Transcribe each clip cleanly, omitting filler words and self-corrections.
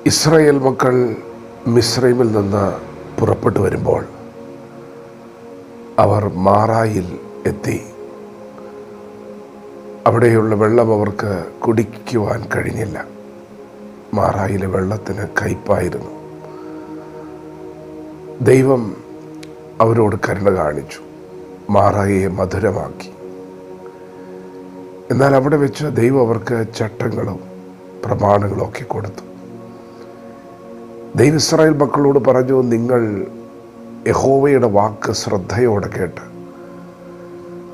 Israel മക്കൾ മിസ്രൈമിൽ നിന്ന് പുറപ്പെട്ടു വരുമ്പോൾ അവർ മാറായിൽ എത്തി. അവിടെയുള്ള വെള്ളം അവർക്ക് കുടിക്കുവാൻ കഴിഞ്ഞില്ല. മാറായിലെ വെള്ളത്തിന് കയ്പായിരുന്നു. ദൈവം അവരോട് കരുണ കാണിച്ചു, മാറായെ മധുരമാക്കി. എന്നാൽ അവിടെ വെച്ച് ദൈവം അവർക്ക് ചട്ടങ്ങളും പ്രമാണങ്ങളും ഒക്കെ കൊടുത്തു. ദൈവം ഇസ്രായേൽ മക്കളോട് പറഞ്ഞു, നിങ്ങൾ യഹോവയുടെ വാക്ക് ശ്രദ്ധയോടെ കേട്ട്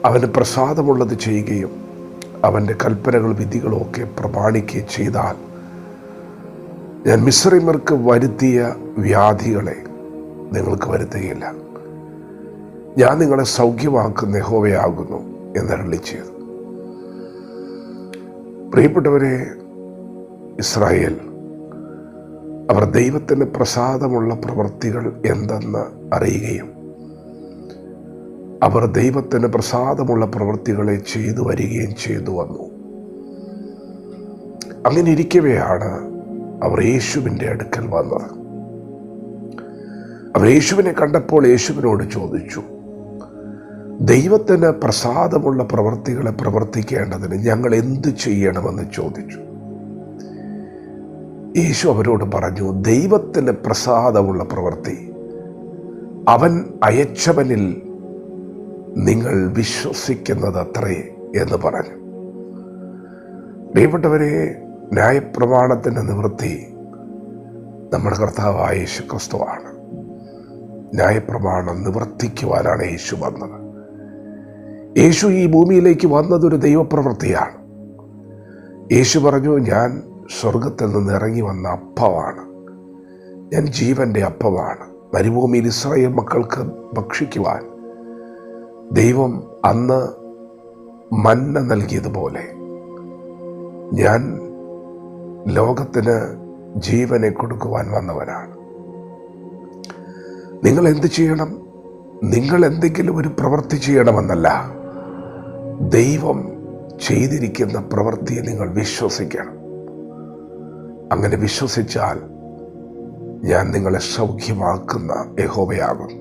അവന് പ്രസാദമുള്ളത് ചെയ്യുകയും അവൻ്റെ കൽപ്പനകളും വിധികളും ഒക്കെ പ്രമാണിക്കുകയും ചെയ്താൽ ഞാൻ മിസ്രൈമ്യർക്ക് വരുത്തിയ വ്യാധികളെ നിങ്ങൾക്ക് വരുത്തുകയില്ല. ഞാൻ നിങ്ങളെ സൗഖ്യമാക്കുന്ന യഹോവയാകുന്നു എന്നരുളി ചെയ്തു. പ്രിയപ്പെട്ടവരെ, ഇസ്രായേൽ അവർ ദൈവത്തിന് പ്രസാദമുള്ള പ്രവൃത്തികൾ എന്തെന്ന് അറിയുകയും അവർ ദൈവത്തിന് പ്രസാദമുള്ള പ്രവൃത്തികളെ ചെയ്തു വരികയും ചെയ്തു വന്നു. അങ്ങനെ ഇരിക്കവെയാണ് അവർ യേശുവിൻ്റെ അടുക്കൽ വന്നത്. അവർ യേശുവിനെ കണ്ടപ്പോൾ യേശുവിനോട് ചോദിച്ചു, ദൈവത്തിന് പ്രസാദമുള്ള പ്രവൃത്തികളെ പ്രവർത്തിക്കേണ്ടതിന് ഞങ്ങൾ എന്തു ചെയ്യണമെന്ന് ചോദിച്ചു. യേശു അവരോട് പറഞ്ഞു, ദൈവത്തിന് പ്രസാദമുള്ള പ്രവൃത്തി അവൻ അയച്ചവനിൽ നിങ്ങൾ വിശ്വസിക്കുന്നത് അത്രേ എന്ന് പറഞ്ഞു. പ്രിയപ്പെട്ടവരെ, ന്യായപ്രമാണത്തിൻ്റെ നിവൃത്തി നമ്മുടെ കർത്താവായ യേശു ക്രിസ്തുവാണ്. ന്യായപ്രമാണം നിവർത്തിക്കുവാനാണ് യേശു വന്നത്. യേശു ഈ ഭൂമിയിലേക്ക് വന്നതൊരു ദൈവപ്രവൃത്തിയാണ്. യേശു പറഞ്ഞു, ഞാൻ സ്വർഗത്തിൽ നിന്ന് ഇറങ്ങി വന്ന അപ്പമാണ്, ഞാൻ ജീവൻ്റെ അപ്പമാണ്. മരുഭൂമിയിൽ ഇസ്രായേൽ മക്കൾക്ക് ഭക്ഷിക്കുവാൻ ദൈവം അന്ന് മന്ന നൽകിയതുപോലെ ഞാൻ ലോകത്തിന് ജീവനെ കൊടുക്കുവാൻ വന്നവനാണ്. നിങ്ങൾ എന്ത് ചെയ്യണം? നിങ്ങൾ എന്തെങ്കിലും ഒരു പ്രവൃത്തി ചെയ്യണമെന്നല്ല, ദൈവം ചെയ്തിരിക്കുന്ന പ്രവൃത്തിയെ നിങ്ങൾ വിശ്വസിക്കണം. അങ്ങനെ വിശ്വസിച്ചാൽ ഞാൻ നിങ്ങളെ സൗഖ്യമാക്കുന്ന യഹോവയാകും.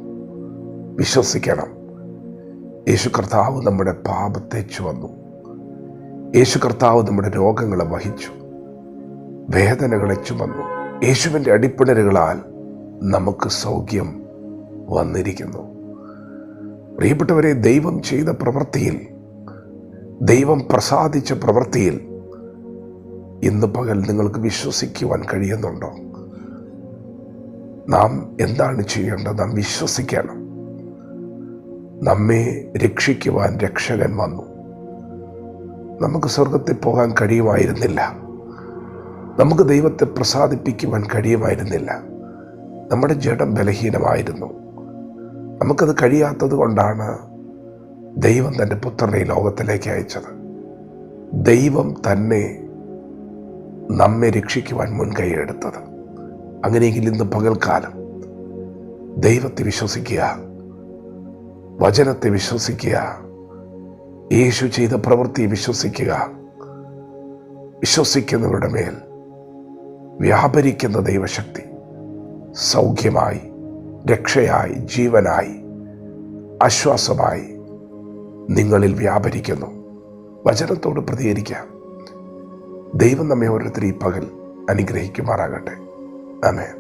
വിശ്വസിക്കണം. യേശു കർത്താവ് നമ്മുടെ പാപത്തെ ചുമന്നു. യേശു കർത്താവ് നമ്മുടെ രോഗങ്ങളെ വഹിച്ചു, വേദനകളെ ചുമന്നു. യേശുവിൻ്റെ അടിപ്പിണരുകളാൽ നമുക്ക് സൗഖ്യം വന്നിരിക്കുന്നു. പ്രിയപ്പെട്ടവരെ, ദൈവം ചെയ്ത പ്രവൃത്തിയിൽ, ദൈവം പ്രസാദിച്ച പ്രവൃത്തിയിൽ ഇന്ന് പകൽ നിങ്ങൾക്ക് വിശ്വസിക്കുവാൻ കഴിയുന്നുണ്ടോ? നാം എന്താണ് ചെയ്യേണ്ടത്? നാം വിശ്വസിക്കണം. നമ്മെ രക്ഷിക്കുവാൻ രക്ഷകൻ വന്നു. നമുക്ക് സ്വർഗത്തിൽ പോകാൻ കഴിയുമായിരുന്നില്ല. നമുക്ക് ദൈവത്തെ പ്രസാദിപ്പിക്കുവാൻ കഴിയുമായിരുന്നില്ല. നമ്മുടെ ജഡം ബലഹീനമായിരുന്നു. നമുക്കത് കഴിയാത്തത് കൊണ്ടാണ് ദൈവം തൻ്റെ പുത്രനെ ഈ ലോകത്തിലേക്ക് അയച്ചത്. ദൈവം തന്നെ നമ്മെ രക്ഷിക്കുവാൻ മുൻകൈ എടുത്തത്. അങ്ങനെയെങ്കിൽ ഇന്ന് പകൽക്കാലം ദൈവത്തെ വിശ്വസിക്കുക, വചനത്തെ വിശ്വസിക്കുക, യേശു ചെയ്ത പ്രവൃത്തിയെ വിശ്വസിക്കുക. വിശ്വസിക്കുന്നവരുടെ മേൽ വ്യാപരിക്കുന്ന ദൈവശക്തി സൗഖ്യമായി, രക്ഷയായി, ജീവനായി, ആശ്വാസമായി നിങ്ങളിൽ വ്യാപരിക്കുന്നു. വചനത്തോട് പ്രതികരിക്കാം. ദൈവം നമ്മെ ഓരോരുത്തരും ഈ പകൽ അനുഗ്രഹിക്കുമാറാകട്ടെ. ആമേൻ.